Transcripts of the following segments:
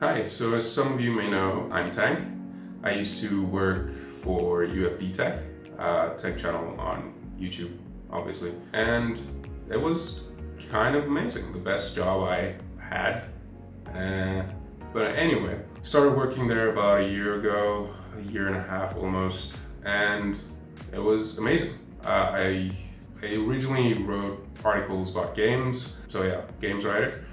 Hi, so as some of you may know, I'm Tank. I used to work for UFD Tech, a tech channel on YouTube, obviously. And it was kind of amazing, the best job I had. But anyway, started working there about a year ago, a year and a half almost, and it was amazing. I originally wrote articles about games, so yeah, games writer.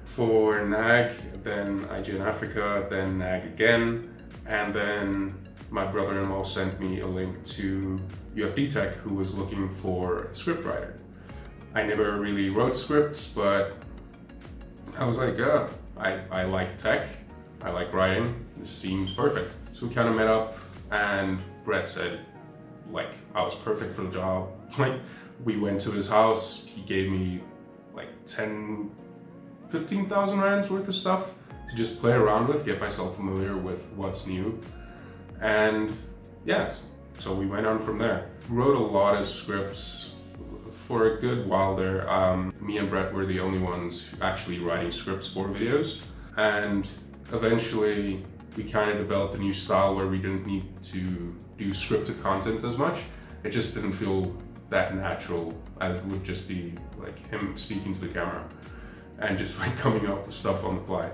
For NAG, then IGN Africa, then NAG again, and then my brother-in-law sent me a link to UFD Tech, who was looking for a scriptwriter. I never really wrote scripts, but I was like, I like tech, I like writing, this seems perfect. So we kind of met up, and Brett said, like, I was perfect for the job. Like, we went to his house, he gave me like 15,000 rands worth of stuff to just play around with, get myself familiar with what's new. And yeah, so we went on from there. Wrote a lot of scripts for a good while there. Me and Brett were the only ones actually writing scripts for videos. And eventually we kind of developed a new style where we didn't need to do scripted content as much. It just didn't feel that natural as it would just be like him speaking to the camera and just like coming up with stuff on the fly.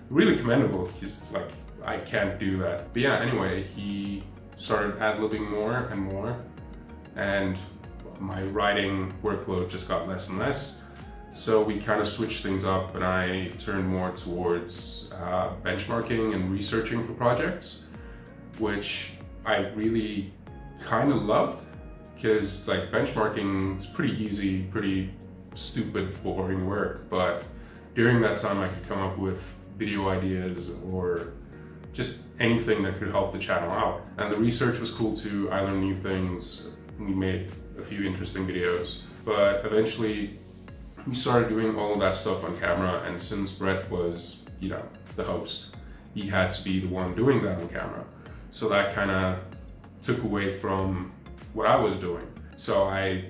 Really commendable, because like I can't do that. But yeah, anyway, he started ad-libbing more and more, and my writing workload just got less and less. So we kind of switched things up, and I turned more towards benchmarking and researching for projects, which I really kind of loved, because like benchmarking is pretty easy, pretty stupid, boring work, but during that time I could come up with video ideas or just anything that could help the channel out. And the research was cool too. I learned new things. We made a few interesting videos, but eventually we started doing all of that stuff on camera, and since Brett was, you know, the host, he had to be the one doing that on camera. So that kind of took away from what I was doing. So I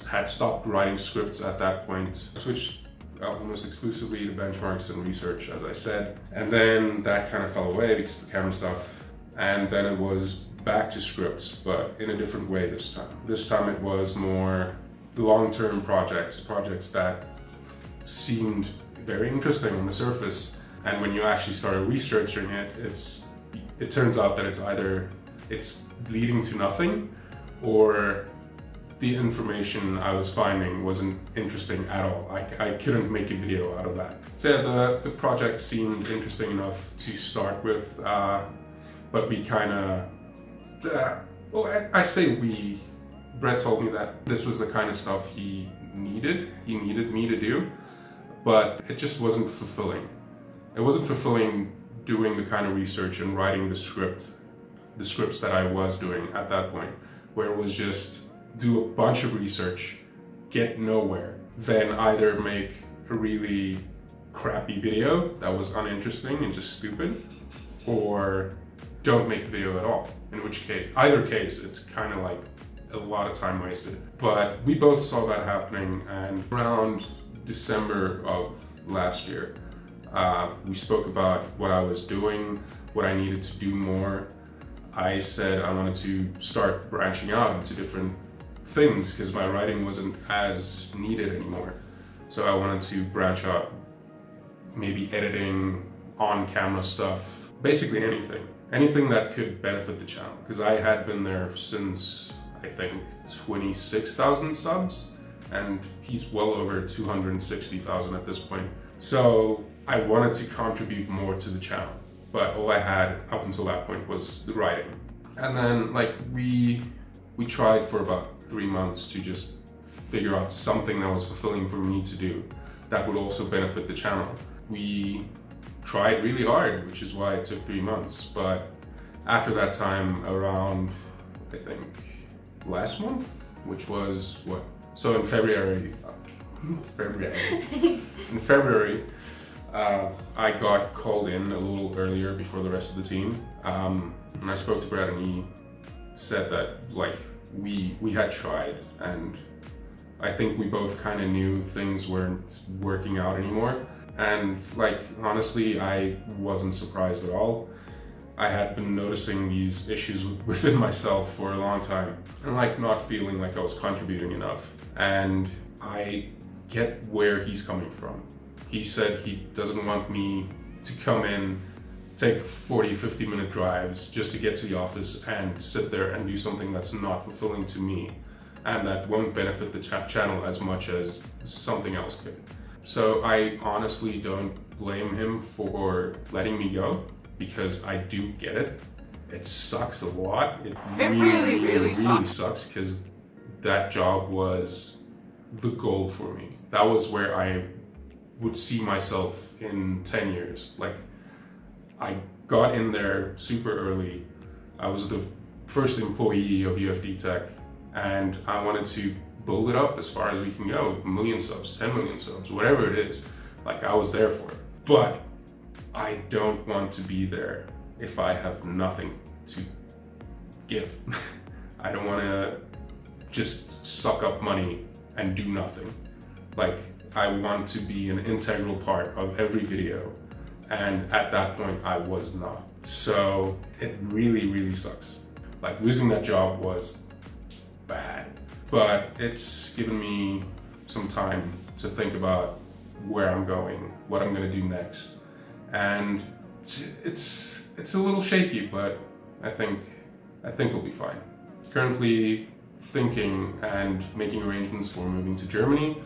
had stopped writing scripts at that point, switched almost exclusively to benchmarks and research, as I said. And then that kind of fell away because of the camera stuff. And then it was back to scripts, but in a different way this time. This time it was more long-term projects that seemed very interesting on the surface. And when you actually started researching it, it turns out that it's leading to nothing, or the information I was finding wasn't interesting at all. I couldn't make a video out of that. So yeah, the project seemed interesting enough to start with, but we kind of, well, I say we, Brett told me that this was the kind of stuff he needed me to do, but it just wasn't fulfilling. It wasn't fulfilling doing the kind of research and writing the scripts that I was doing at that point, where it was just do a bunch of research, get nowhere, then either make a really crappy video that was uninteresting and just stupid, or don't make a video at all. In which case, either case, it's kind of like a lot of time wasted. But we both saw that happening, and around December of last year, we spoke about what I was doing, what I needed to do more. I said I wanted to start branching out into different things because my writing wasn't as needed anymore. So I wanted to branch out, maybe editing, on-camera stuff, basically anything that could benefit the channel. Because I had been there since, I think, 26,000 subs, and he's well over 260,000 at this point. So I wanted to contribute more to the channel, but all I had up until that point was the writing. And then like we tried for about 3 months to just figure out something that was fulfilling for me to do that would also benefit the channel. We tried really hard, which is why it took 3 months. But after that time, around, I think, last month, which was what? So in February, I got called in a little earlier before the rest of the team. And I spoke to Brad, and he said that like we had tried, and I think we both kind of knew things weren't working out anymore. And like, honestly, I wasn't surprised at all. I had been noticing these issues within myself for a long time, and like not feeling like I was contributing enough. And I get where he's coming from. He said he doesn't want me to come in, take 40-50 minute drives just to get to the office and sit there and do something that's not fulfilling to me and that won't benefit the channel as much as something else could. So I honestly don't blame him for letting me go, because I do get it. It sucks a lot. It really sucks, because that job was the goal for me. That was where I would see myself in 10 years. Like, I got in there super early. I was the first employee of UFD Tech, and I wanted to build it up as far as we can go. 1 million subs, 10 million subs, whatever it is. Like, I was there for it. But I don't want to be there if I have nothing to give. I don't want to just suck up money and do nothing. Like, I want to be an integral part of every video, and at that point I was not. So it really sucks. Like, losing that job was bad, but it's given me some time to think about where I'm going, what I'm gonna do next. And it's a little shaky, but I think we'll be fine. Currently thinking and making arrangements for moving to Germany,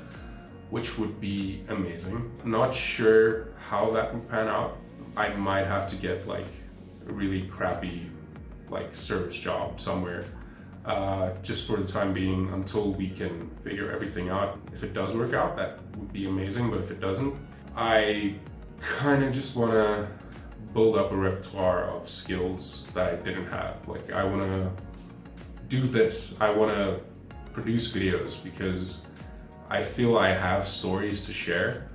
which would be amazing. Not sure how that would pan out. I might have to get like a really crappy like service job somewhere, just for the time being, until we can figure everything out. If it does work out, that would be amazing, but if it doesn't, I kind of just want to build up a repertoire of skills that I didn't have. Like, I want to do this. I want to produce videos because I feel I have stories to share.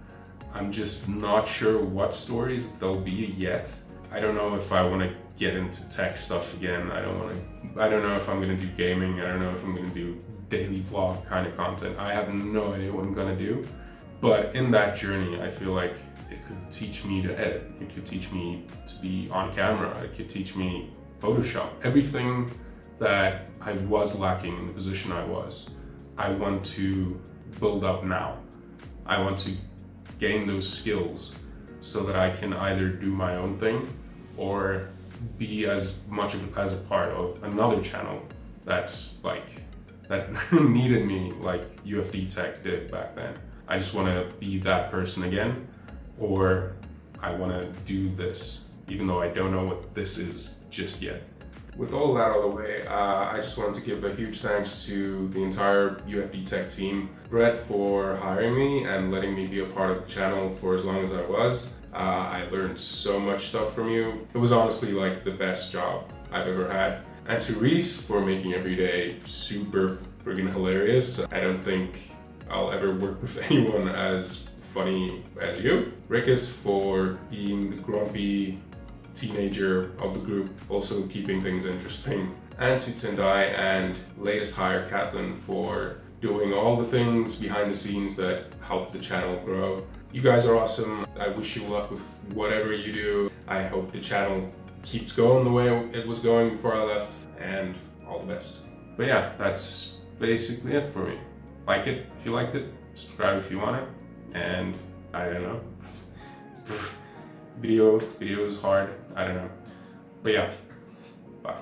I'm just not sure what stories they'll be yet. I don't know if I want to get into tech stuff again. I don't know if I'm going to do gaming. I don't know if I'm going to do daily vlog kind of content. I have no idea what I'm going to do. But in that journey, I feel like it could teach me to edit. It could teach me to be on camera. It could teach me Photoshop. Everything that I was lacking in the position I was, I want to build up now. I want to gain those skills so that I can either do my own thing or be as much as a part of another channel that's like, that needed me like UFD Tech did back then. I just want to be that person again, or I want to do this, even though I don't know what this is just yet. With all that out of the way, I just wanted to give a huge thanks to the entire UFD Tech team. Brett for hiring me and letting me be a part of the channel for as long as I was. I learned so much stuff from you. It was honestly like the best job I've ever had. And to Reese for making every day super friggin' hilarious. I don't think I'll ever work with anyone as funny as you. Rickus for being the grumpy teenager of the group, also keeping things interesting. And to Tendai and latest hire Caitlin for doing all the things behind the scenes that help the channel grow. You guys are awesome. I wish you luck with whatever you do. I hope the channel keeps going the way it was going before I left, and all the best. But yeah, that's basically it for me. Like it if you liked it, subscribe if you want it, and I don't know. Video is hard, I don't know. But yeah, bye.